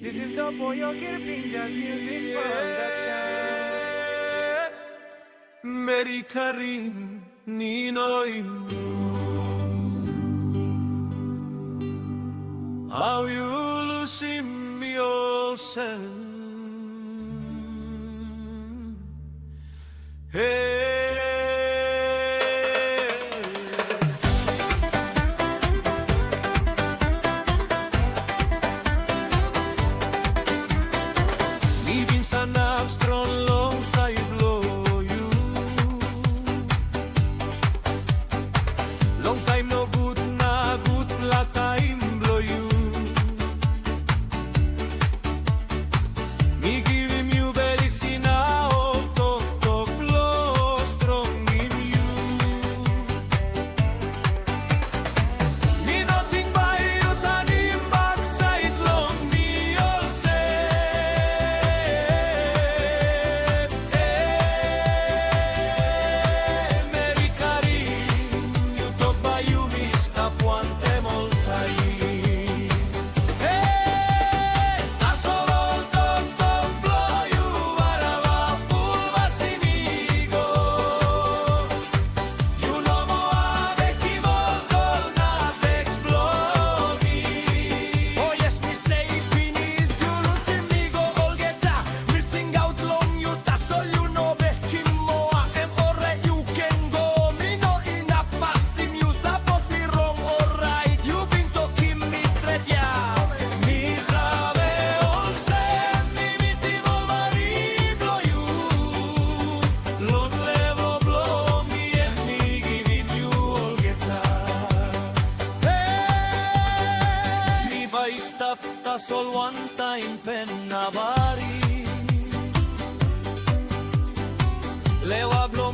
This is the Pollo Kirpin Jazz Music Production. मेरी करीम Ninoy, how you losing me yourself? Hey. Living San Armstrong alongside blow you. Long time no good na good black time blow you. Me give him you very sinao talk talk blow strong in you. Me nothing by you turning backside long me yourself. Mary Karim, you talk by you me stop one time all time. A solo talk talk blow you araba pulva sinigo. You no mo ave kimogo na te explode me. Oh yes, me say finish you losing me go Olgeta. Missing out long you ta so you know be kimoa em ore you can go. Me no enough passing you suppose me wrong alright. You been talking me straight yeah. Me sabe all say me mitivo mari blow you. Lord level blow me and me giving you Olgeta. Me by stop tas all one time pen na bari. Lewa blow